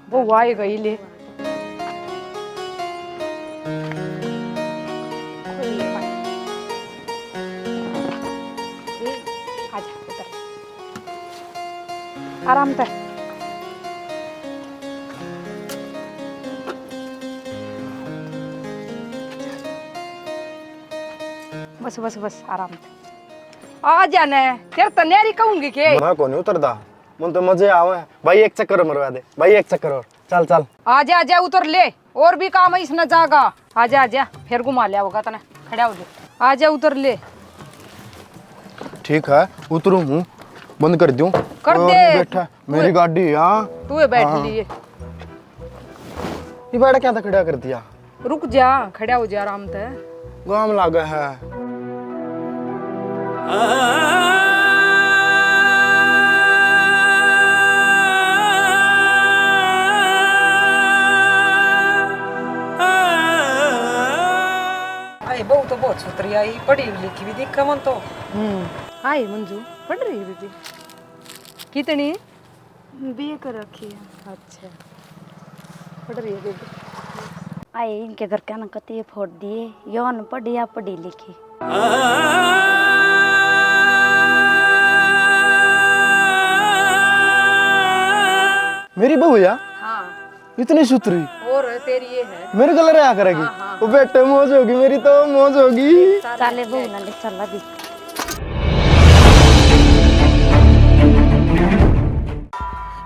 वो आए गई ले आजा उतर आराम से बस बस बस आराम से आ जाने तेरे तन्यारी कहूंगी के मैं कौन उतरदा मन तो मजे आवे भाई एक चक्कर मरवा दे भाई एक चक्कर और चल चल आजा उतर ले और भी काम है इसने जागा आजा फिर घुमा लिया होगा तने खड़ा हो जा आजा उतर ले ठीक है उतरू हूँ बंद कर दूं कर और दे बैठा मेरी गाड़ी हाँ तू ये बैठ लिए ये बैठा क्या था खड़ा कर दिया रुक जा खड़ा हो जा आराम से गाम लागा है बहू तो बहुत सुथरी आई पढ़ी लिखी भी दिखा मन तो हाय मंजू पढ़ रही है बेबी कितनी बीए कर रखी है। अच्छा पढ़ रही है बेबी आई इनके घर का ना कती फोड़ दिए यौन पढ़ी या पढ़ी लिखी मेरी बहू या हाँ इतनी सुथरी और तेरी ये है मेरे कलर आ करेगी वो बेटे मौज होगी मेरी तो मौज होगी चाले बहू ना ले चला दी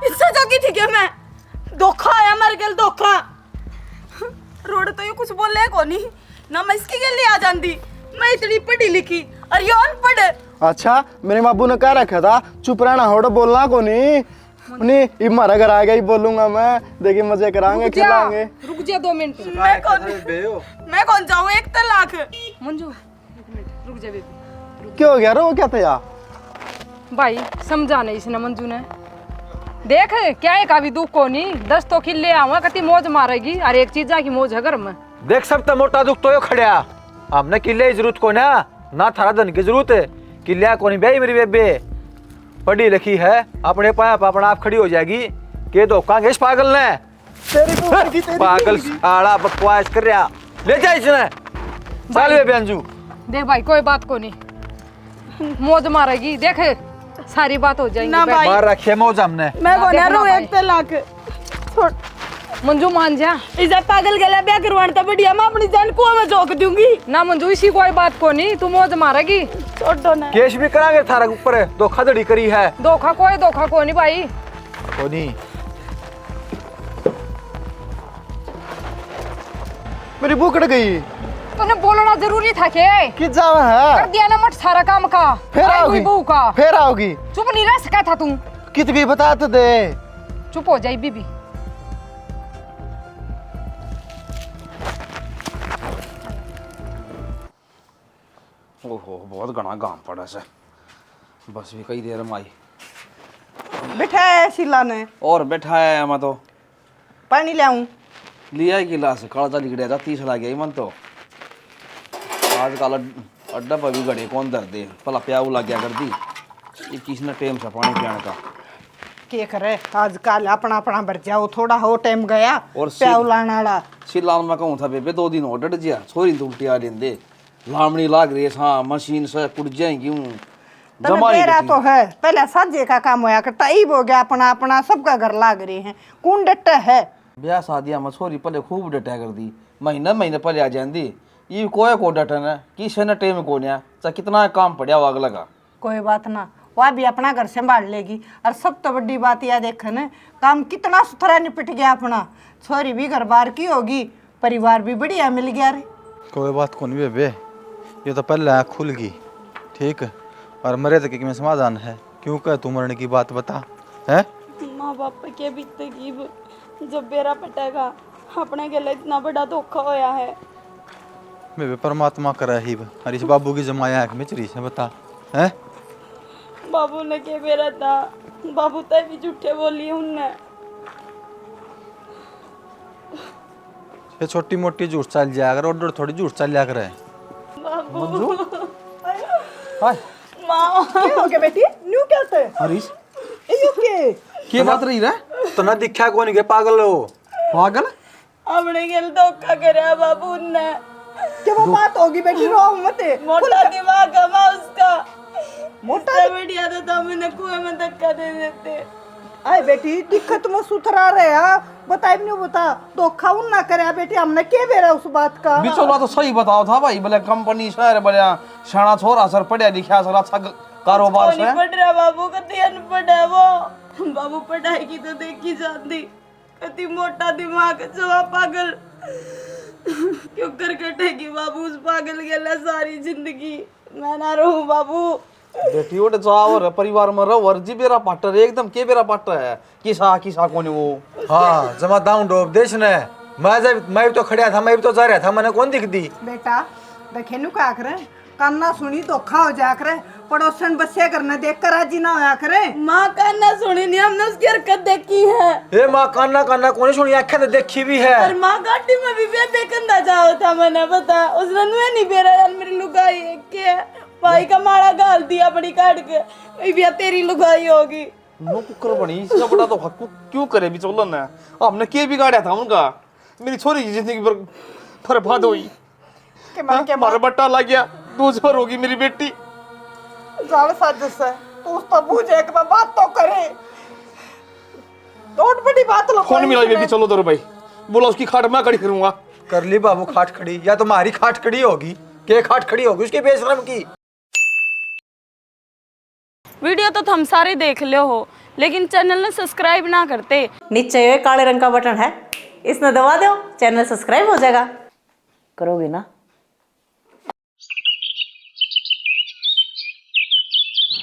इससे जोगी थी क्या मैं धोखा आया मर गया धोखा रोड तो ये कुछ बोल ले कोनी ना मैं इसके लिए आ जाती मैं इतनी पढ़ी लिखी और ये अनपढ़ अच्छा मेरे बाबू ने कह रखा था चुप रहना होड़ो बोलना को नहीं नहीं हमारा घर आ गया ही बोलूंगा मैं देखिए मजे कराएंगे खिलाएंगे रुक जा 2 मिनट मैं कौन जाऊँ एक तलाक मंजू 1 मिनट रुक जा बेबी क्या हो गया रो क्या था यार भाई समझा नहीं इसने मंजू ने देख क्या है का भी दुख को नहीं 10 तो किले आवा कति मौज मारेगी और एक चीज की मौज है घर में देख सकता मोटा दुख तो यो खड़िया हमने किले की जरूरत को ना थारा धन की जरूरत है किलिया को नहीं भाई मेरी बेबे पढ़ी लिखी है अपने पाया अपना आप खड़ी हो जाएगी के धोखा इस पागल ने पागल साला बकवास कर रहा ले जा इसने चल बेबे अंजू देख भाई कोई बात को नहीं मौज मारेगी देख सारी बात हो जाएगी ना भाई मार रखिए मौज हमने मैं कौन देखना रो भाई। एक तलाक छोड़ मंजू मान जा इसे पागल गला ब्याह करवाने तो बढ़िया मैं अपनी जान कुआं में झोंक दूंगी ना मंजू इसी कोई बात को नहीं तू मौज मारेगी छोड़ दो ना केस भी करांगे थारा ऊपर धोखाधड़ी करी है धोखा को नहीं भाई कोनी मेरी भूख कट गई तूने बोलना जरूरी था के कि जावा कर है दिया ना मत सारा काम का फिर आई हुई आओगी बहू का फिर आओगी चुप नहीं रह सका था तू कित गई बता तो दे चुप हो जाई बीबी ओहो बहुत घना गाम पड़ा से बस भी कई देर में आई बैठा है शिला ने और बैठा है मैं तो पानी ले आऊं लिया ही गिलास काला लिगड़िया था 30 ला गया मन तो आजकल अड्डा पर भी घड़े कौन दर दे भला प्याऊ ला गया कर दी ये किसने टाइम से पानी पियाने का के करे आजकल अपना अपना भर जाओ थोड़ा हो टाइम गया और प्याऊ लाने वाला सिलान में कहूँ था बेबे 2 दिन और डट जिया छोरी तो उल्टी आ लेंदे लामड़ी लाग रही है हाँ मशीन से कुट जाएंगी हूँ जमा नहीं तेरा करती। तो है पहले साजे का काम होया करता ईब हो गया अपना अपना सबका घर लाग रहे हैं कौन डटा है ब्याह शादियां में छोरी पहले खूब डटा कर दी महीना महीने पहले आ जाती ये कोई को डटन है किसी ने टाइम को नहीं चाहे कितना काम पड़ा हुआ अगला का कोई बात ना वह भी अपना घर संभाल लेगी और सब तो बड़ी बात यह देखे न काम कितना सुथरा निपट गया अपना छोरी भी घर बार की होगी परिवार भी बढ़िया मिल गया रे कोई बात कौन बेबे ये तो पहले खुल गई ठीक और मरे तक में समाधान है क्यों कह तू मरने की बात बता है माँ बाप के बीते की जब बेरा पटेगा अपने गले इतना बड़ा धोखा होया है बेबे परमात्मा करा ही और इस बाबू की जमाया है मिचरी से बता है बाबू ने के बेरा था बाबू तो भी झूठे बोली उनने ये छोटी मोटी झूठ चल जाया कर और थोड़ी झूठ चल जाया करे बाबू माँ क्या हो गया बेटी न्यू क्या थे हरीश ये के क्या बात रही रे तो ना दिखा कौन के पागल हो। पागल हमने गेल धोखा करया बाबू ने। क्या वो बात होगी बेटी, रो मत। मोटा दिमाग है माँ उसका, मोटा बढ़िया तो हमने कुएं में धक्का दे देते। आए बेटी दिक्कत में सुथरा रहे बताए नहीं बता, धोखा उन ना करे बेटी, हमने के बेरा उस बात का। बिचौला तो सही बताओ था भाई, बोले कंपनी शहर बोले शाना छोरा सर पढ़िया लिखा सर अच्छा कारोबार से। पढ़ रहा बाबू, कति अनपढ़ है वो। बाबू पढ़ाई की तो देखी जाती, कति मोटा दिमाग जो पागल क्यों कर कटेगी बाबू उस पागल के लिए सारी जिंदगी। मैं ना रहूं बाबू। बेटी ओटे जाओ परिवार में रहो, जी बेरा पाटर एकदम के बेरा पाटर है, किसा किसा कोने वो। हाँ जमा दाऊं डोब देश ने। मैं भी तो खड़ा था, मैं भी तो जा रहा था, मैंने कौन दिख दी। बेटा देखे नु का करे, कान्ना सुनी धोखा हो जा करे, पड़ोसन बच्चे करने देख कर राजी ना होया करे। माँ कान्ना सुनी नहीं, हमने उसकी हरकत देखी है। ए माँ कान्ना कान्ना कौन सुनी, आंखें तो देखी भी है। और माँ गाड़ी में भी बेकंदा जाओ था, मैंने बता उसने नुए नहीं बेरा यार मेरी लुगाई है के भाई का माड़ा गाल दिया बड़ी काट के, भैया तेरी लुगाई होगी। नो कुकर बनी इसका बड़ा तो हक क्यों करे बिचौला ने, हमने के बिगाड़ा था उनका। मेरी छोरी की जिंदगी पर बर्बाद हुई के मां के मारा बट्टा लग गया, दूसर होगी मेरी बेटी। जाल साजिश है, तू उस पर पूछे एक बात तो करे, बहुत बड़ी बात लो। कौन मिला बेबी, चलो दरो भाई, बोला उसकी खाट मैं खड़ी करूंगा। कर ली बाबू खाट खड़ी, या तुम्हारी खाट खड़ी होगी के खाट खड़ी होगी उसकी बेशरम की। वीडियो तो तुम सारे देख लो हो, लेकिन चैनल ने सब्सक्राइब ना करते। नीचे ये काले रंग का बटन है, इसने दबा दो, चैनल सब्सक्राइब हो जाएगा। करोगे ना?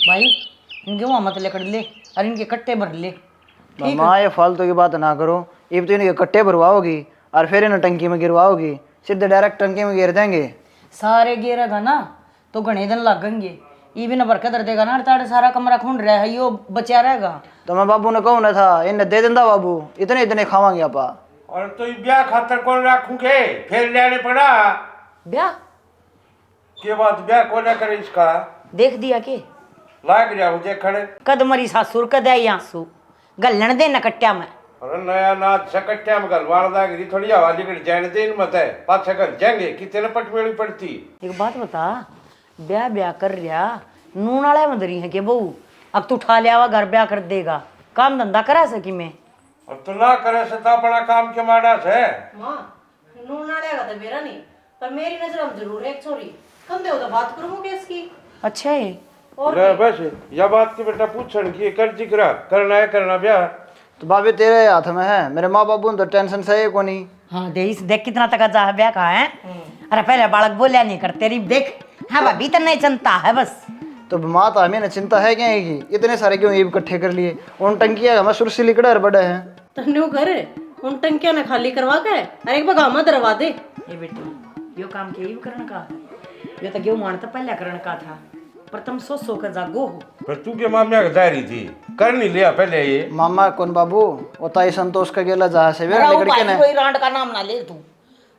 भाई इनके वहाँ मत लेकर ले और इनके कट्टे भर ले। मामा ये फालतू की बात ना करो, ये तो इनके कट्टे भरवाओगी और फिर इन्हें टंकी में गिरवाओगी, सीधे डायरेक्ट टंकी में गिर देंगे। सारे गिरेगा ना तो घने दिन लगेंगे, ये भी न बरकत कर देगा ना, ताड़े सारा कमरा खून रहा है, यो बचा रहेगा। तो मैं बाबू ने कहूँ ना था इन्हें दे देंदा बाबू, इतने इतने खावांगे आपा। और तो ब्याह खातर कौन रखूंगे, फिर लेने पड़ा ब्याह के बाद ब्याह कौन करे इसका। देख दिया के लाग गया मुझे खड़े कद मरी सासुर कद आई आंसू गलन दे न कट्या में। अरे नया नाच सकट्या में गलवार दागरी थोड़ी आवाज निकल जाने देन मत है, पाछे कर जाएंगे कितने पटमेड़ी पड़ती। एक बात बता, ब्याह ब्याह कर रहा नून वाले मदरी है के बहू, अब तू उठा लिया हुआ घर ब्याह कर देगा, काम धंधा करा सकी मैं। अब तो ना करे सता अपना काम के माड़ा से। मां नून वाले का तो मेरा नहीं, पर मेरी नजर में जरूर है एक छोरी, कम दे तो बात करूंगी इसकी। अच्छा है और बस यह बात की बेटा पूछन की कर जिक्र करना है, करना ब्याह तो बाबे तेरे हाथ में है, मेरे माँ बाबू तो टेंशन सही को नहीं। हाँ देख कितना तक जा ब्याह का है। अरे पहले बालक बोलिया नहीं कर तेरी देख, हाँ भाभी तो नहीं चिंता है बस। तो माँ तो हमें न चिंता है क्या की, इतने सारे क्यों ये इकट्ठे कर लिए, उन टंकिया हमें सुर से लिकड़र बड़े हैं। तन्नू घर उन टंकिया ने खाली करवा के अरे एक बगामा दरवा दे। ये बेटी यो काम के ही करने का, ये तो गेहूं मान तो पहले करने का था, पर तुम सो कर जागो हो। पर तू के मामले का दायरी थी कर नहीं लिया पहले ये। मामा कौन बाबू होता ही संतोष का गेला जहाँ से वे लेकर के कोई रांड का नाम ना ले तू,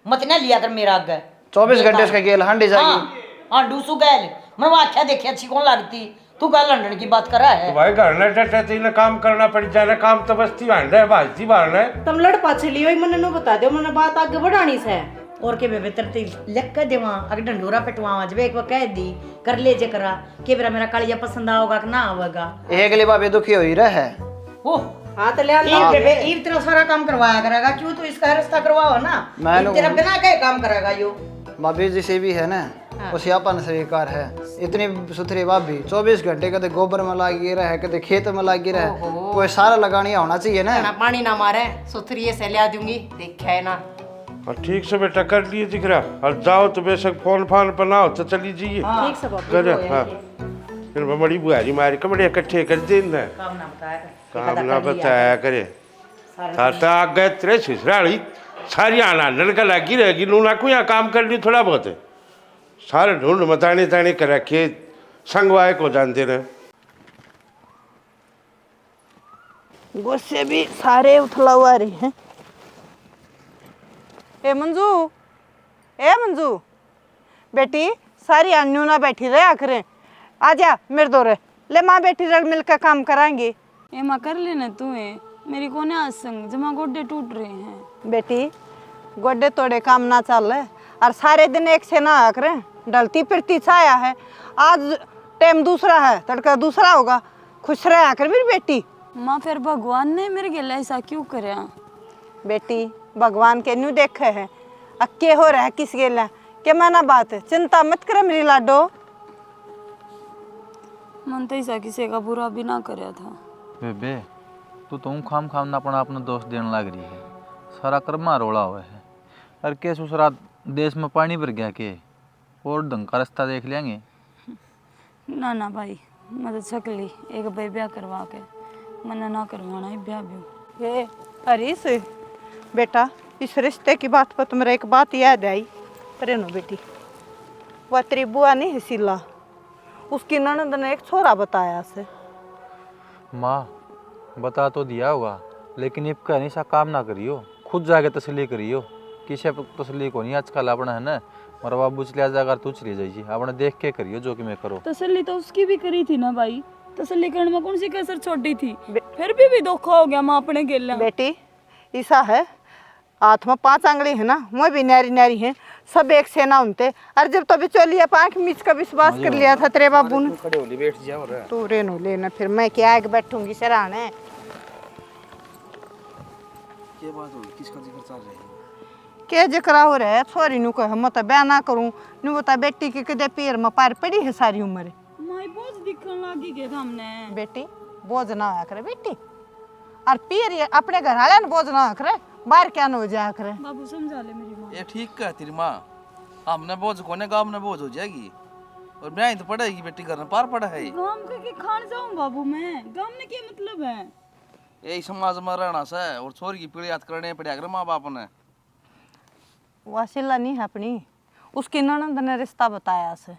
मत ना लिया कर मेरा आगे। 24 घंटे उसका गेल हांडी जाएगी। हाँ डूसू गैल मैं वो आख्या देखी अच्छी कौन लगती, तू कल लंदन की बात करा है। तो भाई घर न डटे तीन काम करना पड़ जाना, काम तो बस्ती भांड है भाजती भाण है। तुम लड़ पाछे लियो मैंने नो बता दो, मैंने बात आगे बढ़ानी से और के बेबे तरती लग कर देवा अगर डंडोरा पिटवावा जब एक कह दी कर ले जे करा के मेरा कालिया पसंद आओगा कि ना आवेगा। एक ले बाबे दुखी हो ही रहे ओ हाँ तो ले बेबे ईव तेरा सारा काम करवाया करेगा, क्यों तू इसका रिश्ता करवाओ ना, तेरा बिना कहे काम करेगा यो। भाभी जी से भी है ना उसी अपन स्वीकार है, इतनी सुथरी भाभी 24 घंटे कदे गोबर में लागी रहे, कदे खेत में लागी रहे, कोई सारा लगानी होना चाहिए ना। पानी ना मारे सुथरी से लिया दूंगी देखा है ना। और ठीक से बेटा कर लिए दिख रहा, और जाओ तो बेशक फोन फान पर ना हो तो चली जाइए। ठीक से करे हाँ फिर बड़ी बुआरी मारी कमरे इकट्ठे कर देना, काम ना बताया करे था आगे तेरे ससुराली सारी आना लड़का लगी रहेगी, नूना को यहाँ काम कर ली थोड़ा बहुत है, सारे ढूंढ मताने ताने कर रखे संगवाए को जानते रहे। गुस्से भी सारे उथला हुआ रहे हैं। ए मंजू बेटी सारी अन्नू ना बैठी रहे आखिर आजा मेरे दो ले माँ बेटी रल मिलकर काम कराएंगे। ए माँ कर लेना तू है, मेरी को आज संग जमा गोड्डे टूट रहे हैं। बेटी गोड्डे तोड़े काम ना चल रहे और सारे दिन एक से ना आकर डलती फिरती छाया है। आज टाइम दूसरा है, तड़का दूसरा होगा। खुश रहे आकर मेरी बेटी। माँ फिर भगवान ने मेरे गेला ऐसा क्यों करया? बेटी भगवान के न्यू देखे है अक्के हो रहा है किस गेला के माना बात है। चिंता मत कर मेरी लाडो। मन तो ऐसा किसी का बुरा भी ना करया था। बेबे तू तो खाम खाम ना अपना दोस्त देने लग रही है। सारा कर्मा रोड़ा हुआ है। और के ससुरा देश में पानी भर गया के और ढंग का रास्ता देख लेंगे। ना ना भाई मैं तो छकली एक भाई ब्याह करवा के मैंने ना करवाना है ब्याह भी। ये हरीश बेटा इस रिश्ते की बात पर तुम्हारा एक बात याद आई। प्रेनो बेटी वह तेरी बुआ नहीं है शीला, उसकी ननद ने एक छोरा बताया से। माँ बता तो दिया होगा लेकिन ये कहने सा काम ना करियो, खुद जाके तसली करियो। किसी पर तसली को नहीं आजकल अपना है ना। मेरा बाबू चलिया जाकर तू चली जाइए अपने देख के करियो जो कि मैं करो। तसल्ली तो उसकी भी करी थी ना भाई, तसल्ली करने में कौन सी कसर छोड़ी थी? फिर भी धोखा हो गया माँ अपने गेला। बेटी ऐसा है हाथ में 5 आंगली है ना, मैं भी नारी नारी है, सब एक सेना उनते। और जब तो बिचौलिया पाँख मीच का विश्वास कर लिया था तेरे बाबू ने। खड़े होली बैठ जाओ रे। तू रेनो लेना फिर मैं क्या आगे बैठूंगी सराहने। क्या बात होगी, किसका जिक्र चल रहा है? के जिक्रा हो रहा है छोरी नु कह मत ब्याह ना करूं नु बता बेटी के कदे पैर में पार पड़ी है सारी उम्र। माई बोझ दिखने लगी के हमने। बेटी बोझ ना होया करे बेटी, और पीर ये अपने घर वाले ने बोझ ना होया करे, बाहर क्या ना हो जाया करे। बाबू समझा ले मेरी माँ। ये ठीक कह तेरी माँ, हमने बोझ कोने गाँव में बोझ हो जाएगी और मैं तो पढ़ेगी बेटी घर में पार पड़ा है। गांव के खान जाऊं बाबू मैं, गांव में क्या मतलब है? यही समाज में रहना से और छोरी की पीढ़ी याद करने पड़ेगा माँ बाप ने। वासिला नहीं है अपनी, उसकी ननद ने रिश्ता बताया से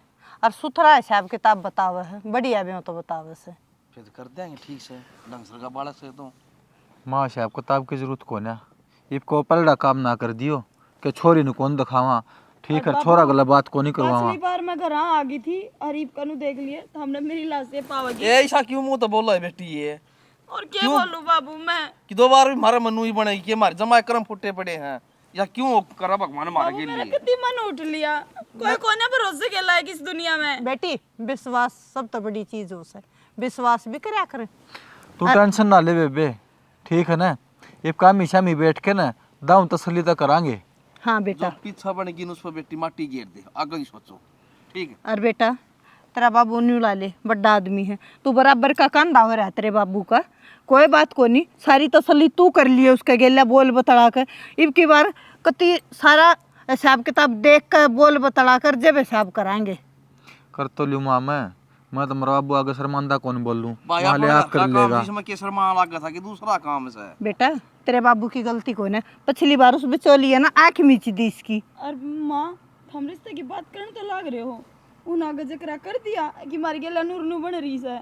और सुथरा हिसाब किताब बतावे है, बढ़िया भी हो तो बतावे से। फिर कर देंगे ठीक से ढंग से का बालक से। तो माँ हिसाब किताब की जरूरत को ना, इनको पलड़ा काम ना कर दियो कि छोरी नु कौन दिखावा। ठीक है छोरा गला बात को नहीं करवावा। पिछली बार मैं घर आ गई थी अरीब का नु देख लिए तो हमने मेरी लाश से पावगी। ये ऐसा क्यों मुंह तो बोला है बेटी ये? और क्या बोलूं बाबू मैं कि 2 बार भी हमारा मनु ही बनेगी कि हमारे जमा कर्म फुटे पड़े हैं या क्यों करा भगवान हमारे के लिए? कितनी मन उठ लिया, कोई कोने भरोसे के लायक इस दुनिया में। बेटी विश्वास सब तो बड़ी चीज हो से, विश्वास भी करया करे। तू टेंशन ना ले बेबे, ठीक है ना। ये काम ईशा में बैठ के ना दाऊं तसल्ली तो करांगे। हाँ बेटा पीछा बनेगी उस पर बेटी माटी घेर दे, आगे ही सोचो ठीक है। और बेटा तेरा बाबू न्यू ला ले, बड़ा आदमी है, तू बराबर का कंधा हो रहा है तेरे बाबू का। कोई बात को नहीं, सारी तसल्ली तू कर लिए उसके गेला बोल बतला कर। इब की बार कति सारा हिसाब किताब देख कर बोल बतला कर जब हिसाब कराएंगे। कर तो लूँ माँ मैं तो मेरा बाबू आगे शर्मांदा कौन बोल लूँ, भाई वहाँ ले आप कर लेगा। इसमें केसर मान लगा था कि दूसरा काम से। बेटा तेरे बाबू की गलती कौन है? पिछली बार उस बिचौली है ना आँख मीची दी इसकी। और माँ हम रिश्ते की बात करने तो लाग रहे हो, उन आगे जकरा कर दिया कि मारी गेला नूर नू बन रही है।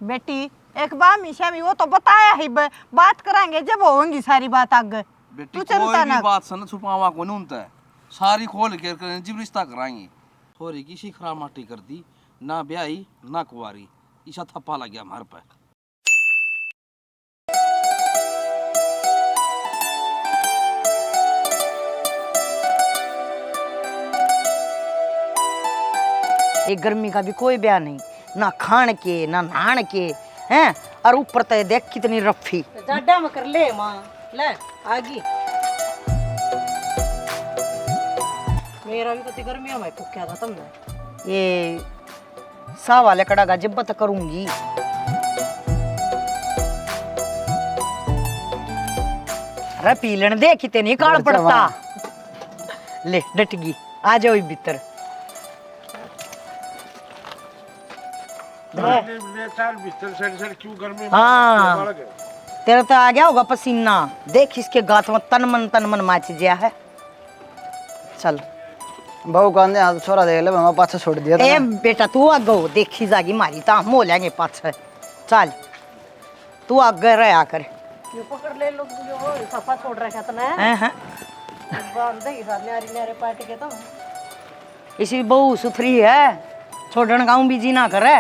बेटी एक बार मीशा भी वो तो बताया ही बात कराएंगे जब होंगी सारी बात आगे। बेटी कोई भी बात सन छुपावा को नहीं होता है, सारी खोल के जीव रिश्ता कराएंगे। थोड़ी किसी खराब माटी कर दी, ना ब्याही ना कुंवारी, ईसा थप्पा लग गया हमारे पे। एक गर्मी का भी कोई ब्याह नहीं, ना खान के ना नहान के हैं। और ऊपर तो देख कितनी रफी जाडा में कर ले माँ ले आगी। मेरा भी कति गर्मियों में पुक्या था तुमने। ये सा वाले कड़ा का जिब्बत करूंगी। अरे पीलन दे कितने नहीं काल पड़ता। ले डटगी आ जाओ भीतर। हाँ तेरा तो आ गया होगा पसीना, देख इसके गात में तन मन माच गया है। चल बहू कहने हाथ छोरा देख ले, मैं पाछे छोड़ दिया था। ए बेटा तू आगे देखी जागी मारी तो हम हो लेंगे पाछे। चल तू आगे रहा कर। क्यों पकड़ ले लो जो सफा छोड़ रखा था ना। हां बांध दे साथ न्यारी न्यारे पार्ट के तो इसी बहु सुथरी है, छोड़न गाँव भी जी ना करे।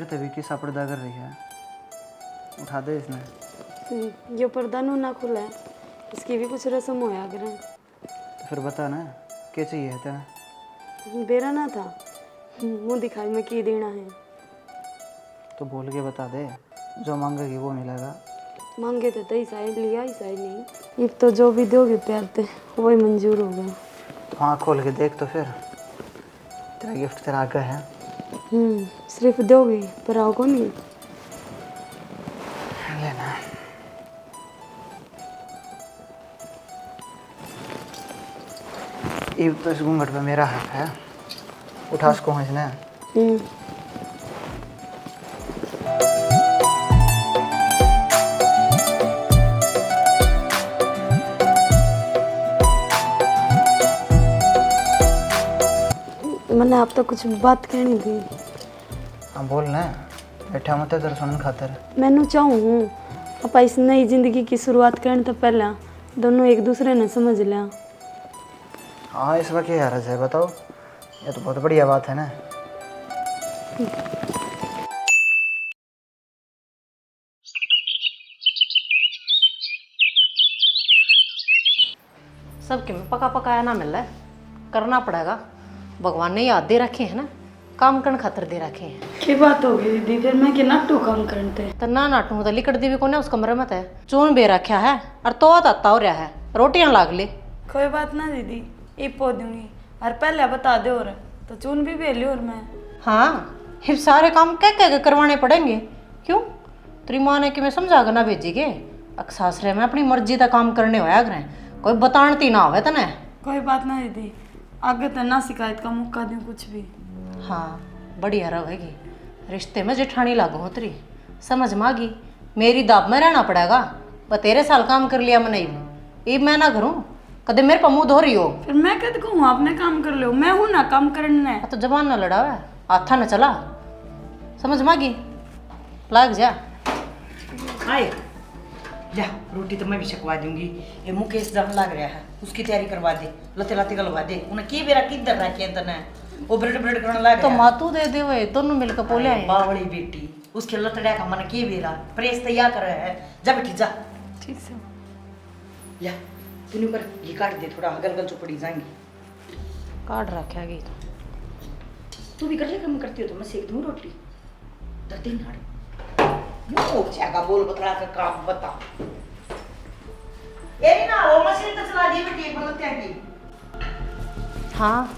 घर तभी किस पर्दा कर रही है, उठा दे इसने। ये पर्दा नू ना खुला है, इसकी भी कुछ रस्म होया करें। तो फिर बता ना क्या चाहिए तेरा। बेरा ना था, मुंह दिखाई में की देना है। तो बोल के बता दे, जो मांगेगी वो मिलेगा। मांगे तो तई शायद लिया ही शायद नहीं। अब तो जो भी दोगे प्यार ते वही मंजूर होगा। तो आँख खोल के देख तो फिर, तेरा गिफ्ट तेरा आगे है। सिर्फ दोगे पर आओ को नहीं। लेना। ये तो इस घूंघट पे मेरा हक है, उठा उसको इसने। मैंने आप तो कुछ बात कहनी थी। हाँ बोल ना, बैठा मत तेरे सुनने खातर। मैनू चाहूँ आप इस नई जिंदगी की शुरुआत करने तो पहले दोनों एक दूसरे ने समझ लिया। हाँ इस वक्त क्या हर्ज है बताओ, ये तो बहुत बढ़िया बात है ना। सबके में पका पकाया ना मिल रहा है, करना पड़ेगा। भगवान ने याद दे रखे हैं ना, काम करने खातर दे रखे हैं। की बात हो गई दीदी, फिर मैं कि नाटू काम करते तो ना नाटू तो लिकट दी भी कोने उस कमरे में है, चून बे रखा है और तो आता हो रहा है, रोटियां लाग ले। कोई बात ना दीदी, ईप पो दूंगी और पहले बता दे और तो चून भी बेली और मैं। हाँ हिप सारे काम कह कह के करवाने पड़ेंगे। क्यों तेरी माँ ने कि मैं समझा कर ना भेजीगे, अक्सासरे में अपनी मर्जी का काम करने होया करें, कोई बतानती ना होवे तने। कोई बात ना दीदी, आगे तो ना शिकायत का मौका दूं कुछ भी। हाँ बढ़िया रहेगी, रिश्ते में जेठानी लागू हो तेरी, समझ मागी मेरी दाब में रहना पड़ेगा। 13 साल काम कर लिया मैंने, ये मैं ना करूँ कदे मेरे पर मुँह धो रही हो। फिर मैं कद कहूँ आपने काम कर लो, मैं हूँ ना काम करने। तो जबान ना लड़ा हुआ, हाथा न चला, समझ मागी लाग जा। आए जा, रोटी तो मैं भी छकवा दूंगी। ये मुकेश जान लग रहा है, उसकी तैयारी करवा दे, लते लाते गलवा दे। उन्हें की बेरा किधर रखे तने, वो ब्रेड ब्रेड करने लग तो रहा है। मातू दे दे वे दोनों मिलकर बोले हैं। बावड़ी बेटी, उसके लतड़िया का मन की बेरा प्रेस तैयार कर रहा है। जा बेटी जा। ठीक से या तूने कर ये काट दे, थोड़ा अगल गल चुपड़ी जाएंगे। काट रखा गई तो तू भी कर ले, कम करती हो तो मैं सेक दूँ रोटी। दर्दी नाड़ मुंह जाएगा, बोल बतला का काम बता। ये ना वो मशीन तो चला दी बेटी, मतलब क्या की। हाँ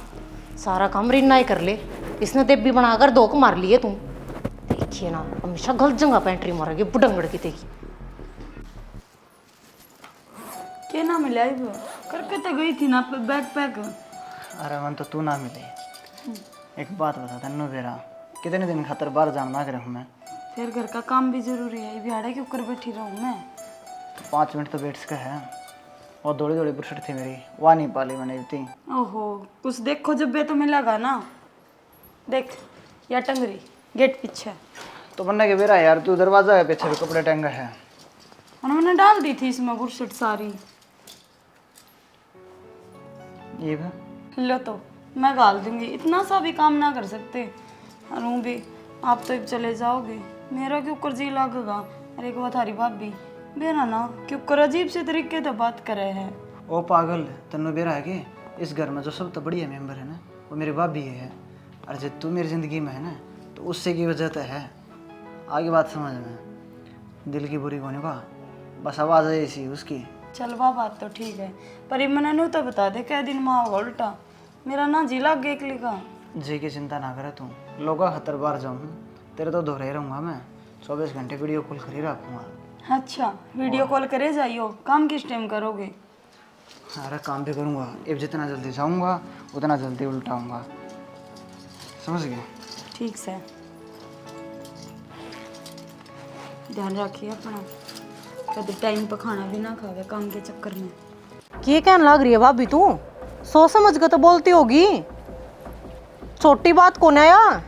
सारा काम रीना ही कर ले, इसने तेब भी बनाकर 2 मार लिए तुम। देखिए ना हमेशा गलत जगह पेंट्री मारेगी बुडंगड़ की देखी। क्या ना मिला करके तो गई थी ना बैग पैक। अरे मन तो तू ना मिले। एक बात बता तन्नू बेरा, कितने दिन खातर बाहर जाना कर मैं। फिर घर का काम भी जरूरी है, बिहाड़े के ऊपर बैठी रहूँ मैं। तो 5 मिनट तो बैठ सका है, और दौड़ी दौड़ी बुरसट थी मेरी, वहाँ नहीं पाली मैंने इतनी। ओहो कुछ देखो जब बे तो मिलेगा ना। देख या टंगरी गेट पीछे तो बनने के बेरा यार, तू दरवाजा के पीछे भी कपड़े टंगा है। उन्होंने डाल दी थी इसमें बुरसट सारी। ये भी लो तो मैं गाल दूंगी, इतना सा भी काम ना कर सकते। और भी आप तो अब चले जाओगे, मेरा क्यों कर जी लगेगा। अरे एक बात हरी भाभी बेरा ना क्यों कर अजीब से तरीके से बात करे है। ओ पागल, तन्नू बेरा है कि इस घर में जो सब तो बढ़िया मेंबर है ना, वो मेरी भाभी है। और जब तू मेरी ज़िंदगी में है ना, तो उससे की वजह तो है। आगे बात समझ में, दिल की बुरी होने का बस आवाज़ है ऐसी उसकी। चल वह बात तो ठीक है, पर ये मैंने नू तो बता दे कै दिन माँ होगा उल्टा, मेरा ना जी लग गया एकली का। जी की चिंता ना करे तू, लोगा खतर बार जाऊँ तेरे तो दोहरे रहूँगा मैं, 24 घंटे वीडियो कॉल कर ही रखूँगा। अच्छा वीडियो कॉल करे जाइयो, काम किस टाइम करोगे। अरे काम भी करूँगा, अब जितना जल्दी जाऊँगा उतना जल्दी उल्टाऊँगा, समझ गए। ठीक से ध्यान रखिए अपना, कभी टाइम पर खाना भी ना खावे काम के चक्कर में। ये कहने लग रही है भाभी तू, सोच समझ के तो बोलती होगी, छोटी बात कौन है यार।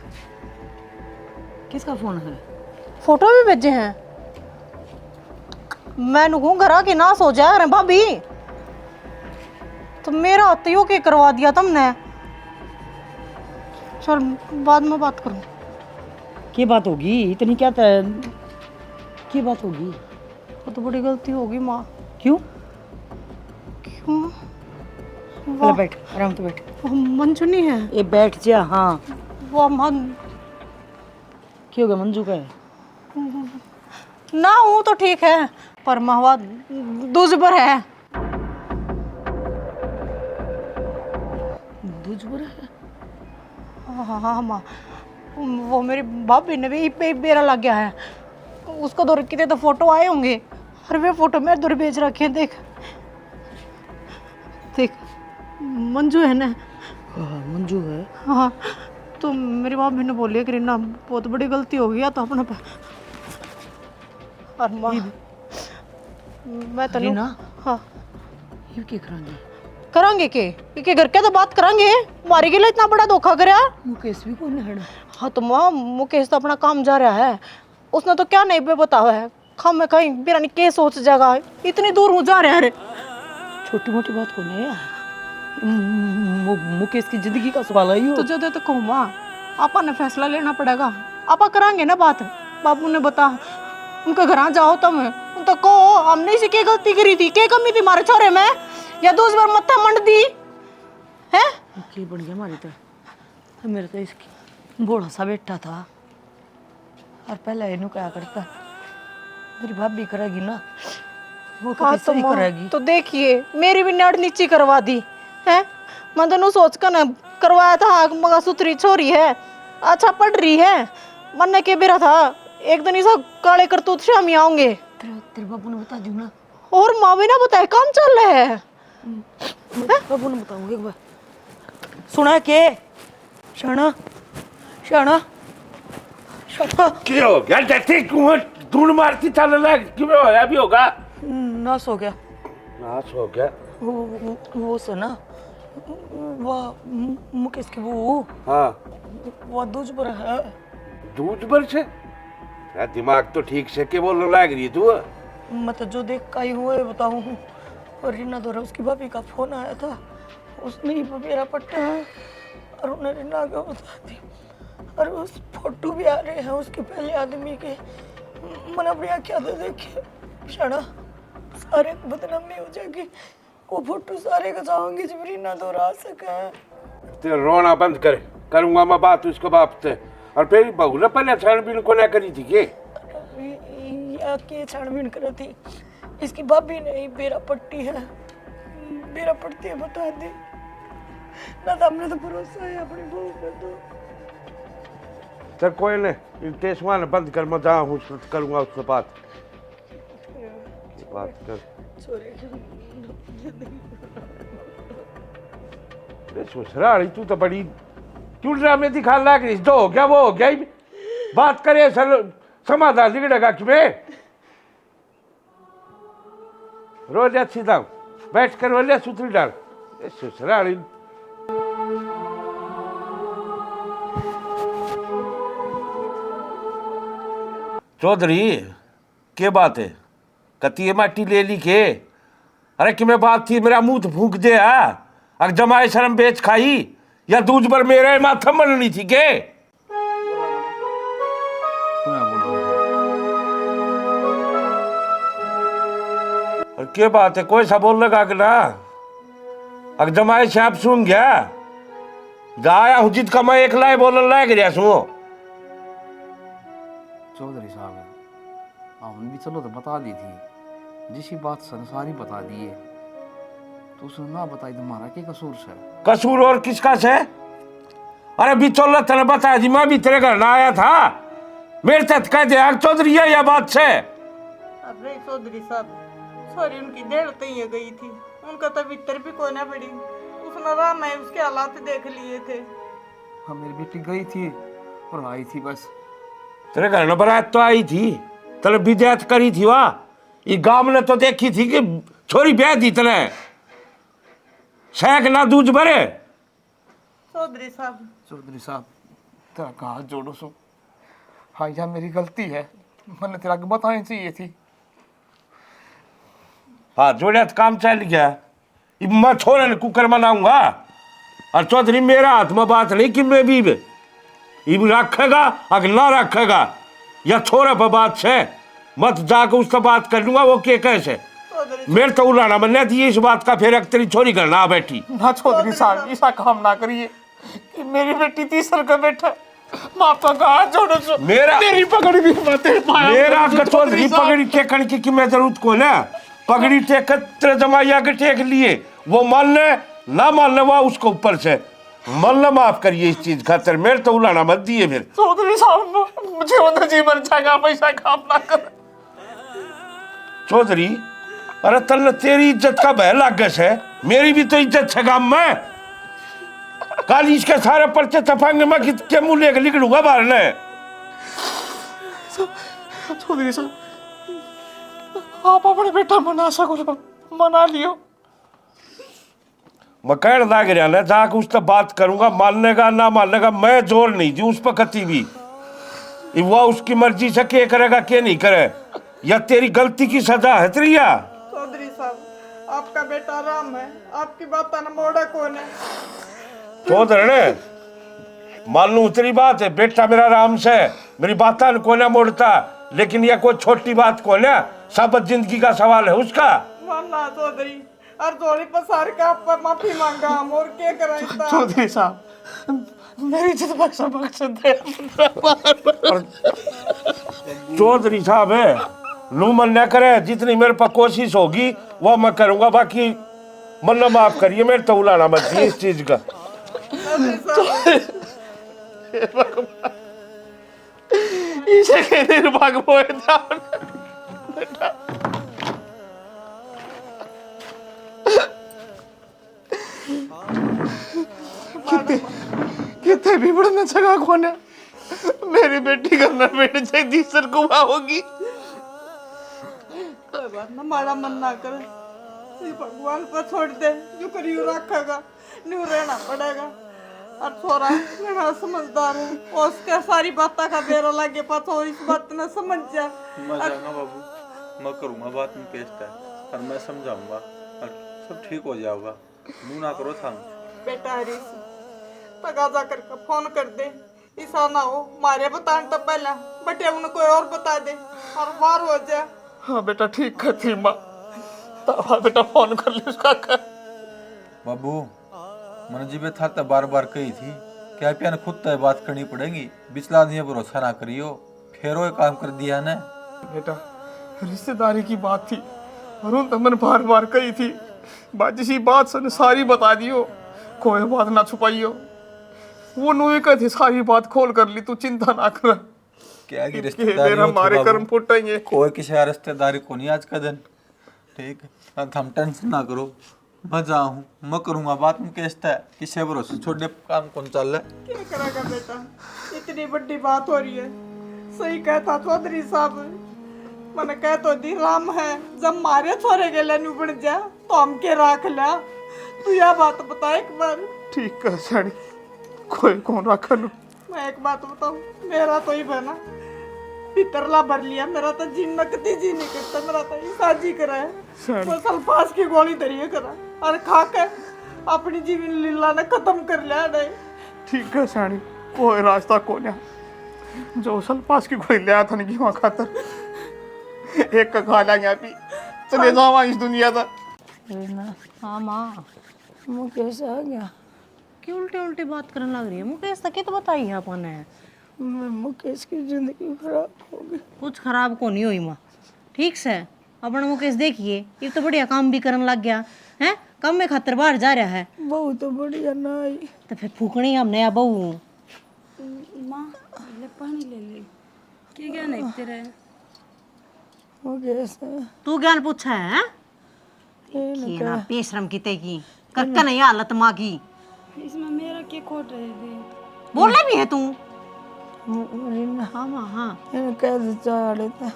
किसका फोन है? फोटो भी भेजे हैं, मैं कहूँ घर आके ना सो जाए अरे भाभी, तो मेरा आते के करवा दिया तुमने। चल बाद में बात करूँ। की बात होगी इतनी क्या की बात होगी? वो तो बड़ी गलती होगी माँ। क्यों? क्यों? चलो बैठ, आराम से बैठ। वो मंजू नहीं है? ये बैठ जा। हाँ वो मन क्यों गया? मंजू का है ना, हूँ तो ठीक है पर महवा दूजबर है। दूजबर है? हाँ हाँ माँ, वो मेरी भाभी ने भी पे बेरा लग गया है उसको। दो कितने तो फोटो आए होंगे और वे फोटो मेरे दूर भेज रखे हैं। देख देख मंजू है ना। हाँ मंजू है। हाँ तो मेरी भाभी ने बोली कि रीना बहुत बड़ी गलती हो गई तो अपना और माँ मैं तो रीना? हाँ ये क्या करांगे? करांगे के घर के तो बात करांगे। मारी के लिए इतना बड़ा धोखा करया। मुकेश भी कौन है? हाँ तो माँ मुकेश तो अपना काम जा रहा है। उसने तो क्या नहीं बतावा है। खाम में कहीं बिरानी के सोच जाएगा इतनी दूर हो जा रहा है। छोटी मोटी बात कौन है यार? मुकेश की जिंदगी का सवाल है यो। तो जो तो कहूँ माँ आपा ने फैसला लेना पड़ेगा। आपा करांगे ना बात। बाबू ने बता उनके घर जाओ तुम उन तो कहो हमने इसे क्या गलती करी थी, क्या कमी थी हमारे छोरे में, या दूसरी बार मत्था मंड दी है। क्या बन गया हमारी तो मेरे तो इसकी बूढ़ा सा बेटा था और पहले इन्हों क्या करता मेरी भाभी करेगी ना वो हाँ तो करेगी। तो देखिए मेरी भी नड़ नीची करवा दी है। मैं तो सोच कर ना करवाया था मगर सुथरी छोरी है अच्छा पढ़ रही है। मन के बेरा था एक दिन ऐसा काले करतूत से हम आऊंगे। तेरे बाबू ने बता दी ना? और माँ भी ना बताए काम चल रहा है। बाबू ने बताऊंगा एक बार। सुना के शाना शाना शाना क्या हो गया? जैसे कुआं ढूंढ मारती था लगा क्यों होया भी होगा? नाश हो गया। नाश हो गया? वो सुना वो मुकेश की वो। हाँ वो दूज पर है। दूध पर से दिमाग तो ठीक से के बोलने लग रही तू। मैं तो जो देख का ही हुआ बताऊं। और रीना द्वारा उसकी भाभी का फोन आया था उसने ही मेरा पट्टा है और उन्हें रीना को बता दी और उस फोटो भी आ रहे हैं उसके पहले आदमी के। मैंने अपनी आँखें तो देखे शाना सारे बदनामी हो जाएगी। वो फोटो सारे का चाहूंगी जब रीना द्वारा आ सके। ते रोना बंद कर, करूंगा मैं बात उसके बाप से। और फिर बहू ने पहले छानबीन को ना करी थी के छानबीन करी थी इसकी भाभी ने ही बेरा पट्टी है बेरा पट्टी है बता दी ना तो हमने तो भरोसा है अपनी बहू पर। तो चल कोई नहीं तेसवा ने बंद कर, मैं जाऊँ करूंगा उससे बात कर। ससुराली तू तो बड़ी क्यों ड्रामे दिखा लग रही? जो हो गया वो हो गया ही। बात करे सर समाधान बिगड़ेगा क्यों? रोज अच्छी दाम बैठ कर बोले सुथरी डाल ससुराली। चौधरी क्या बात है? कती माटी ले ली के? अरे कि मैं बात थी मेरा मुंह तो फूक दे। अगर जमाए शर्म बेच खाई या दूज पर मेरे माथा मननी थी के? और क्या बात है कोई सा बोल लगा कि ना? अगर जमाए श्याप सुन गया गाया हूँ जित का मैं एक लाए बोलने लायक गया सुनो। चौधरी साहब हमने भी चलो तो बता दी थी जिसकी बात सारी बता दी है तो उसने ना बताई तुम्हारा क्या कसूर से? कसूर और किसका से? अरे बिचौला तेने बताया जी मैं भी तेरे घर ना आया था मेरे तक कह दे चौधरी या बात से। अरे चौधरी साहब सॉरी उनकी देर तो ही गई थी उनका तो भीतर भी कोई ना पड़ी उसने राह में उसके हालात देख लिए थे। हाँ मेरी बेटी गई थी और आई थी बस। तेरे घर में बारात तो आई थी तेरे विद्यात करी थी वाह ये गांव ने तो देखी थी कि छोरी ब्याह दी तेने शेख ना दूज भरे। चौधरी साहब तेरा का हाथ जोड़ो सो। हाँ यह मेरी गलती है मैंने तेरा को बतानी चाहिए थी। हाँ जोड़िया तो काम चल गया अब मैं छोरे ने कुकर मनाऊंगा और चौधरी मेरा हाथ में बात नहीं कि मैं भी इब रखेगा अगला रखेगा या छोरा पर बात से मत जाकर उससे बात कर लूंगा वो के कैसे मेरे तो उलाना बनने दी इस बात का फिर एक तेरी छोरी घर ना बैठी ना चौधरी साहब ऐसा काम ना करिए कि मेरी बेटी तीसर का बेटा मापा का हाथ जोड़ो सो मेरा तेरी पगड़ी भी मत पाया मेरा चौधरी पगड़ी टेकने की मैं जरूरत को ना पगड़ी टेक तेरे जमाइया के टेक लिए वो मानने ना मानने वो उसको ऊपर से मल्ला माफ करिए इस चीज खातर मेरे तो उलाना मत दिए फिर चौधरी साहब मुझे उधर जी मर जाएगा पैसा काम ना कर चौधरी अरे तल तेरी इज्जत का भय लागस है मेरी भी तो इज्जत है गांव में कल इसके सारे पर्चे छपाएंगे मैं किसके मुंह लेकर निकलूंगा बाहर ने चौधरी साहब आप अपने बेटा मना सको मना लियो मैं कह लाग रहा ना जाकर उससे बात करूंगा मानने का ना मानने का मैं जोर नहीं दी उस पर कती भी वो उसकी मर्जी से क्या करेगा क्या नहीं करे या तेरी गलती की सजा है त्रिया चौधरी साहब आपका बेटा राम है आपकी बात ना मोड़ा कौन है चौधरी ने मान लू तेरी बात है बेटा मेरा राम से मेरी बात को ना मोड़ता लेकिन यह कोई छोटी बात को ना सब जिंदगी का सवाल है उसका मानना चौधरी और जोड़ी पसार के आप पर माफी मांगा हम और क्या कराएं चौधरी साहब मेरी इज्जत बख्शा चौधरी साहब है नू मन न करे जितनी मेरे पर कोशिश होगी वो मैं करूंगा बाकी मन न माफ करिए मेरे तो उलाना मत दिए इस चीज का इसे कहते भाग बोए कितने भी बड़े जगह खोने मेरी बेटी करना बेटे जगदीशर को होगी ना माड़ा मन ना करे ये भगवान पर छोड़ दे जो करियो रखेगा न्यू रहना पड़ेगा और छोरा मेरा समझदार है और उसके सारी बातें का बेरा लगे पता हो इस बात ने समझ जा मैं जाऊंगा बाबू मैं करूंगा बात में केस्ट है और मैं समझाऊंगा और सब ठीक हो जाएगा मुंह ना करो था बेटा हरीश तगाजा करके फोन कर दे ऐसा ना हो मारे बताने तो पहले बटे उन्हें कोई और बता दे और बार हो जाए हाँ बेटा ठीक कहती माँ तब बेटा फोन कर ले उसका कर बाबू मैंने जी था तो बार बार कही थी क्या पिया ने खुद तय बात करनी पड़ेगी बिचला दिए भरोसा ना करियो फेरो ये काम कर दिया ने बेटा रिश्तेदारी की बात थी अरुण तो मैंने बार बार कही थी बाजी बात सुन सारी बता दियो कोई बात ना छुपाइयो वो नुई कहती सारी बात खोल कर ली तू चिंता ना कर क्या की रिश्तेदारी हमारे कर्म फुटेंगे कोई किसी रिश्तेदारी को नहीं आज का दिन ठीक है हम टेंशन ना करो मैं जाऊँ मैं करूँगा बात में कैसा है किसी भरोसे छोड़ने काम कौन चल रहा है क्या करेगा बेटा इतनी बड़ी बात हो रही है सही कहता चौधरी साहब मैंने कह तो दी राम है जब मारे छोरे के लिए निबड़ जा तो हम के राख लिया तू यह बात बता एक बार ठीक है साड़ी कोई कौन रखा लू मैं एक बात बताऊं मेरा तो ही बना पितरला भर लिया मेरा तो जी नकदी जी नहीं करता मेरा तो साजी करा है वो सल्फास की गोली धरिए करा और खा के अपनी जीवन लीला ने खत्म कर लिया नहीं ठीक है साड़ी कोई रास्ता कौन है जो सल्फास की गोली लिया था नहीं वहाँ खातर एक का खा लेंगे अभी चले जाओ इस दुनिया का हाँ माँ मुकेश आ गया क्यों उल्टे उल्टे बात करने लग रही है मुकेश तक तो बताइए आपने मुकेश की जिंदगी खराब हो गई कुछ खराब को नहीं हुई माँ ठीक से अपना मुकेश देखिए ये तो बढ़िया काम भी करने लग गया है कम में खातर बाहर जा रहा है बहू तो बढ़िया ना आई तो फिर फूकनी हम नया बहू माँ ले पानी ले ले क्या ज्ञान है तेरे मुकेश तू ज्ञान पूछा है ये ना बेशरम की तेगी कक्का नहीं हालत माँ की इसमें मेरा क्या खोट रहे थे बोलना भी है तू हाँ माँ हाँ कैसे चाड़े था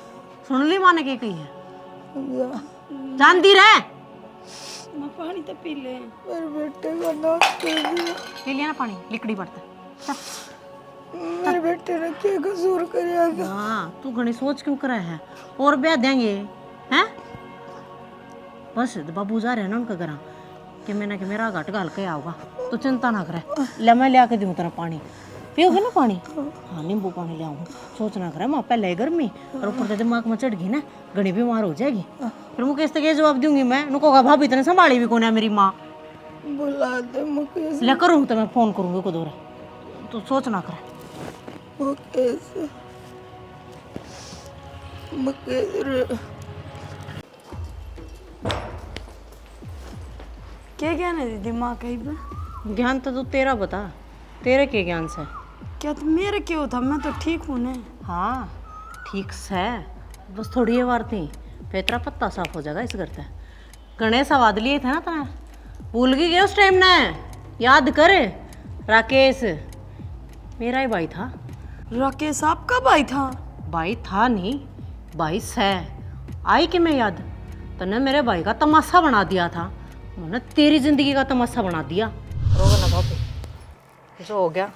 सुन ली माँ ने क्या कही है जानती रहे मैं पानी तो पी ले मेरे बेटे का नाश कर दिया पी लिया ना पानी लिकड़ी पड़ता मेरे बेटे ने क्या कसूर कर हाँ तू घनी सोच क्यों करा है और ब्याह देंगे हैं बस बाबू जा रहे हैं ना उनका घर कि मैंने कि मेरा घट घाल के आऊगा तो चिंता ना करे ले मैं ले आके दूँ तेरा पानी पियोगे ना पानी? हाँ नींबू पानी ले आऊँ। सोचना करे माँ पहले गर्मी और ऊपर से दिमाग में चढ़ गई ना, घनी बीमार हो जाएगी। फिर मुकेश तक ये जवाब दूंगी मैं, नुको का भाभी इतने संभाली भी कौन है मेरी माँ। बुला दे मुकेश। ले करूँ तो मैं फोन करूँगी को दोरा, तो सोचना करे। मुकेश मुकेश क्या ज्ञान है दीदी माँ कहीं पर? ज्ञान तो तू तेरा बता, तेरे के ज्ञान से? क्या तुम मेरे क्यों था? मैं तो ठीक हूँ ना। हाँ ठीक से, बस थोड़ी ये बार थी, पेतरा पत्ता साफ हो जाएगा इस घर से। गणेश आवाद लिए थे ना तने, भूल गई उस टाइम ने? याद कर, राकेश मेरा ही भाई था। राकेश आपका भाई था? भाई था नहीं, भाई से आई कि मैं याद? तने मेरे भाई का तमाशा बना दिया था, मैंने तेरी जिंदगी का तमाशा बना दिया। रोगा ना भाभी, जो हो गया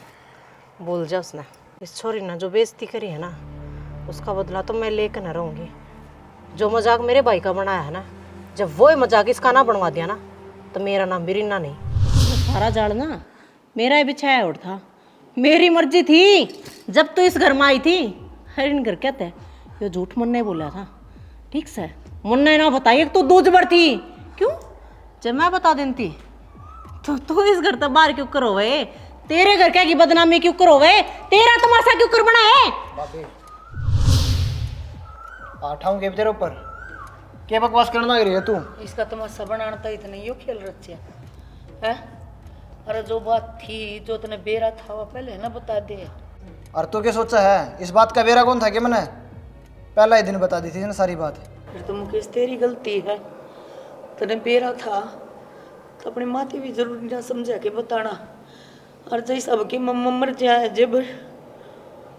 बोल जा। उसने इस छोरी ने जो बेइज्जती करी है ना, उसका बदला तो मैं लेकर न रहूँगी। जो मजाक मेरे भाई का बनाया है ना, जब वो मजाक इसका ना बनवा दिया ना, तो मेरा नाम भी रीना नहीं। सारा जाल ना मेरा ही बिछाया और था, मेरी मर्जी थी। जब तू इस घर में आई थी, हर इन घर कहते ये झूठ मुन्ने बोला था, ठीक से मुन्ने ना बताइए तू दूज भर थी। क्यों? जब मैं बता देती तो तू इस घर तक बाहर क्यों करो वे? तेरे घर क्या की बदनामी क्यों करो वे? तेरा तमाशा क्यों कर बना है? बाबे आठाऊं के तेरे ऊपर क्या बकवास करना रही है तू? इसका तमाशा बनाना तो इतने यो खेल रचे है। अरे जो बात थी, जो तने बेरा था वो पहले ना बता दे। और तू क्या सोचा है? इस बात का बेरा कौन था कि मैंने पहला ही दिन बता दी थी ना सारी बात। फिर तो मुकेश तेरी गलती है, तने बेरा था तो अपनी माती भी जरूरी ना समझा के बताना। और जैसा अब की मम्मा मर जाए जब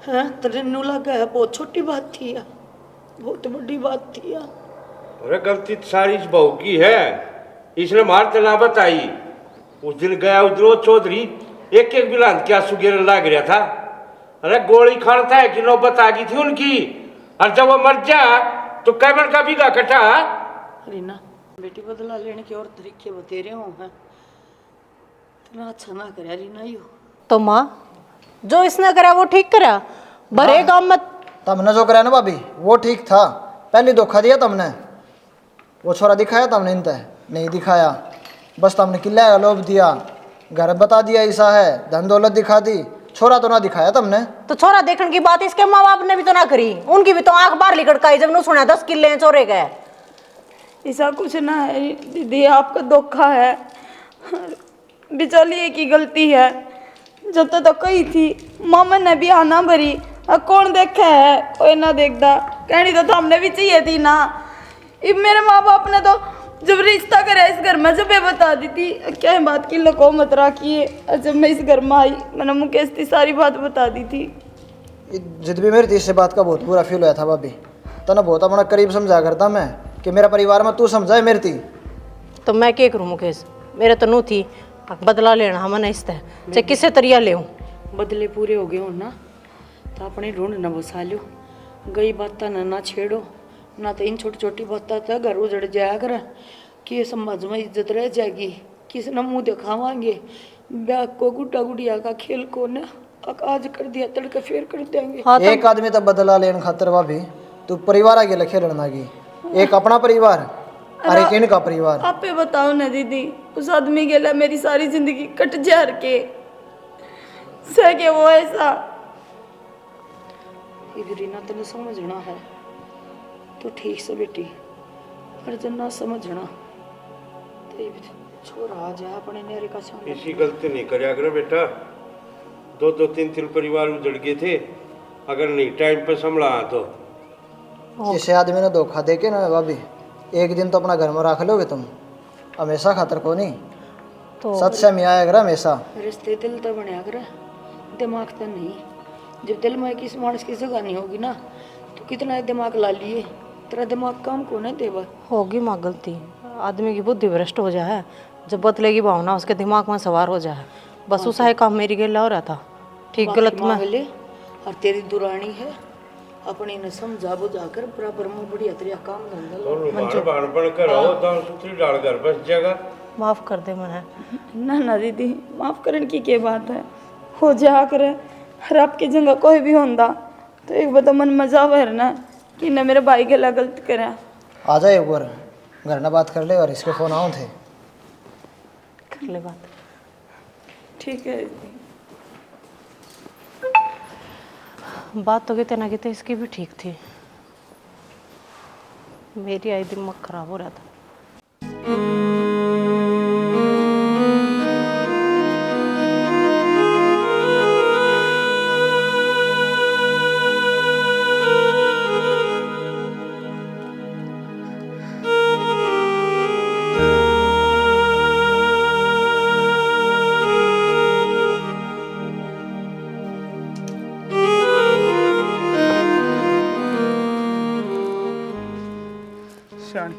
है तेरे नू लगा है, बहुत छोटी बात थी या बहुत बड़ी बात थी या। अरे गलती तो सारी इस बहू की है, इसने मार तो ना बताई। उस दिन गया उधर चौधरी एक एक बिलान क्या सुगेर लाग रहा था। अरे गोली खाना है कि नौबत आ गई थी उनकी, और जब वो मर जा तो कैमर का बीघा कटा। रीना बेटी बदला लेने के और तरीके बतेरे हो हैं, इतना अच्छा ना करे रीना यू। तो माँ जो इसने करा वो ठीक करा, भरे काम मत। तुमने जो करा ना भाभी वो ठीक था, पहले धोखा दिया तुमने। वो छोरा दिखाया तुमने, इनते नहीं दिखाया। बस तुमने किला का लोभ दिया, घर बता दिया ऐसा है, धन दौलत दिखा दी, छोरा तो ना दिखाया तुमने। तो छोरा देखने की बात इसके माँ बाप ने भी तो ना करी, उनकी भी तो आंख बाहर लिकड़काई जब न सुना 10 किले चोरे गए। ऐसा कुछ ना है दीदी, आपका धोखा है, बिचारी की गलती है। जब तो कही थी मामा ने भी आना भरी, अब कौन देखा है? कोई ना देखता, कहनी तो हमने भी चाहिए थी ना। अब मेरे माँ बाप ने तो जब रिश्ता करा इस घर में, जब ये बता दी थी क्या बात की लको मत रखिए। जब मैं इस घर में आई मैंने मुकेश की सारी बात बता दी थी। जिद भी मेरी थी इससे बात का बहुत बुरा फील हुआ था भाभी। तना बहुत अपना करीब समझा करता मैं कि मेरा परिवार में तू समझाए मेरी थी। तो मैं क्या करूँ मुकेश, मेरे तो नू थी बदला लेना हम नहीं इससे, चाहे किसी तरिया ले बदले पूरे हो गए हो ना तो अपने ढूंढ न बसा लो। गई बात ना छेड़ो ना, तो इन छोटी छोटी बातें तो घर उजड़ जाया कर कि समाज में इज्जत रह जाएगी, किसी ने मुँह दिखावाएंगे। ब्याह को गुड्डा गुड़िया का खेल को ना आज कर दिया तड़के फेर कर देंगे। एक आदमी तो बदला लेने खातर भाभी तू परिवार आगे लखे लड़ना की, एक अपना परिवार और एक इनका परिवार। आप ही बताओ ना दीदी, उस आदमी के लिए मेरी सारी जिंदगी कट जार के सके वो ऐसा। रीना तेने समझना है तो ठीक से बेटी, पर जब ना समझना तो छोरा आ जा अपने नेरे का सामने। इसी गलती नहीं करया करो बेटा, दो दो तीन तीन परिवार उजड़ गए थे, अगर नहीं टाइम पे संभला तो। इसे आदमी ने धोखा दे के ना भाभी एक दिन तो अपना घर में रख लोगे तुम, हमेशा खातर को नहीं। तो सच से मिया है हमेशा। रिश्ते दिल तो बनया कर, दिमाग तो नहीं। जब दिल में किस मानस की जगह नहीं होगी ना तो कितना दिमाग ला लिए, तेरा दिमाग काम को नहीं देवा। होगी माँ गलती, आदमी की बुद्धि भ्रष्ट हो जाए, जब बदलेगी भावना उसके दिमाग में सवार हो जाए। बस उस काम मेरी गेला हो रहा था, ठीक गलत में। और तेरी दुरानी है, अपनी ने समझा बुझा कर बराबर में बढ़िया तरीका काम धंधा। माफ कर दे मैंने। ना ना दीदी, माफ करने की क्या बात है, हो जा कर और आपकी जगह कोई भी होंदा तो एक बात मन मजा आवे ना कि न मेरे भाई के ला गलत करा। आ जाए एक बार घर ना बात कर ले और इसके फ़ोन आओ थे। कर ले बात। ठीक है। बात तो कितने ना कितने इसकी भी ठीक थी, मेरी आई दिमाग खराब हो रहा था। सियाणी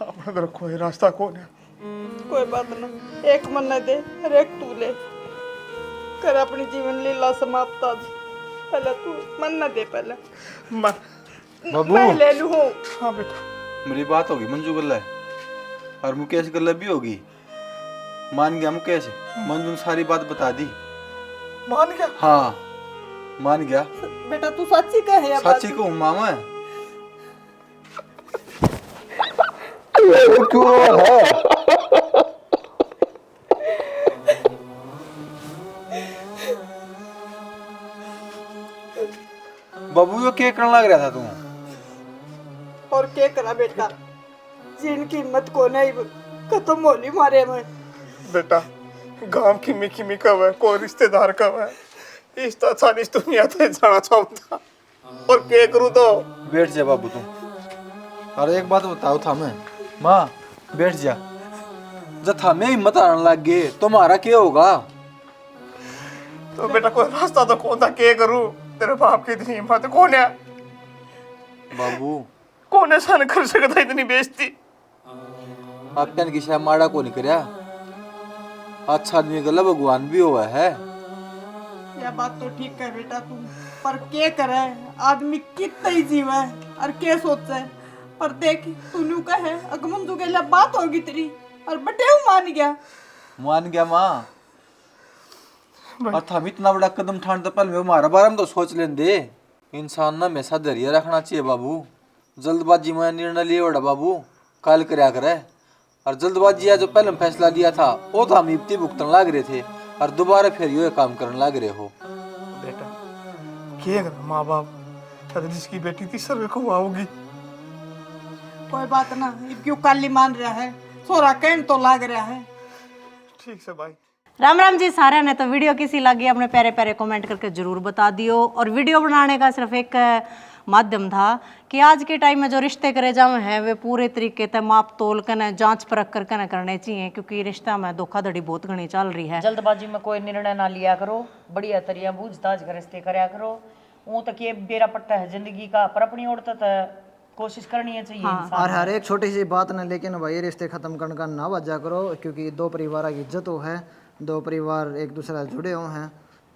अपने तरफ कोई रास्ता कौन है? कोई बात ना, एक मन न दे और एक तू ले कर अपनी जीवन लीला समाप्त आज। पहले तू मन न दे, पहले मन बाबू मैं ले लूँ। हाँ बेटा मेरी बात होगी मंजू गल्ला और मुकेश गल्ला भी होगी। मान गया मुकेश, मंजू ने सारी बात बता दी। मान गया? हाँ मान गया। बेटा तू सच्ची कहे या सच्ची कहूँ मामा क्यों है? बाबू यो क्या करने लग रहा था तू? और क्या करा बेटा, जिनकी हिम्मत को नहीं खत्म होली मारे में। बेटा गांव की मिकी कब है, कोई रिश्तेदार कब है, इस तो अच्छा इस दुनिया से जाना चाहता और क्या करूँ तो। बैठ जा बाबू तू। अरे एक बात बताओ था मैं, माँ बैठ जा। जब हमें हिम्मत आने लग गए तुम्हारा क्या होगा? तो बेटा कोई रास्ता तो कौन था, क्या करूँ? तेरे बाप की इतनी हिम्मत कौन है? बाबू कौन है सहन कर सकता इतनी बेइज्जती? आप की शायद माड़ा को नहीं करया, अच्छा आदमी गला भगवान भी हुआ है। यह बात तो ठीक है बेटा तू, पर क्या करे आदमी कितना ही जीवा है और क्या सोचा है। पर देख तूने कहे अगमन जो गला बात होगी तेरी और बटे मान गया। मान गया माँ, और हम इतना बड़ा कदम ठान तो पहले हमारा बारे में तो सोच लें दे। इंसान ना हमेशा धैर्य रखना चाहिए बाबू। जल्दबाजी में निर्णय लिया बड़ा बाबू, काल करया करे। और जल्दबाजी है जो पहले फैसला लिया था वो तो हम इब्ती भुगतन लाग रहे थे और दोबारा फिर ये काम करने लग रहे हो। बेटा क्या करा माँ बाप, जिसकी बेटी थी सर्वे को आओगी। कोई बात ना, क्यों काली मान रहा है, सोरा कहन तो लाग रहा है। ठीक से भाई। राम राम जी सारे ने। तो वीडियो किसी लगी अपने प्यारे प्यारे कमेंट करके जरूर बता दियो। और वीडियो बनाने का सिर्फ एक माध्यम था कि आज के टाइम में जो रिश्ते करे जावे हैं वे पूरे तरीके से माप तोल कर न जांच परख कर न करने चाहिए, क्योंकि रिश्ता में धोखाधड़ी बहुत घनी चल रही है। जल्दबाजी में कोई निर्णय ना लिया करो, बढ़िया तरिया बूझताछ कर रिश्ते करया करो। वो तक ये बेरा पट्टा है जिंदगी का, पर अपनी ओर तक कोशिश करनी है चाहिए। और हर एक छोटी सी बात न लेकिन भाई रिश्ते खत्म करने का ना वजह करो, क्योंकि दो परिवार की इज्जत हो है, दो परिवार एक दूसरे से जुड़े हुए हैं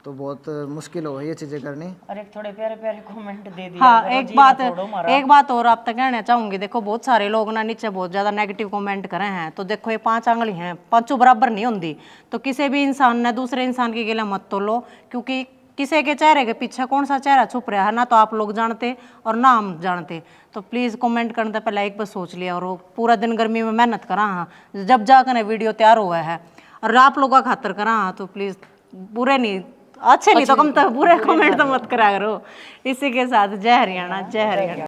तो बहुत मुश्किल हो ये चीजें करनी। और एक थोड़े प्यारे प्यारे कमेंट दे दिया। हाँ एक बात और आप तक कहना चाहूंगी, देखो बहुत सारे लोग ना नीचे बहुत ज्यादा नेगेटिव कमेंट करे हैं, तो देखो ये 5 आंगली हैं, पांचों बराबर नहीं होंगी। तो किसी भी इंसान ने दूसरे इंसान की गिला मत तोलो, क्योंकि किसी के चेहरे के पीछे कौन सा चेहरा छुप रहा है ना तो आप लोग जानते और ना हम जानते। तो प्लीज़ कमेंट करने से पहले एक बार सोच लिया। और पूरा दिन गर्मी में मेहनत करा हाँ, जब जाकर वीडियो तैयार हुआ है और आप लोगों का खातर करा हाँ, तो प्लीज़ बुरे नहीं अच्छे नहीं तो कम तो बुरे कमेंट तो मत करा करो। इसी के साथ जय हरियाणा जय हरियाणा।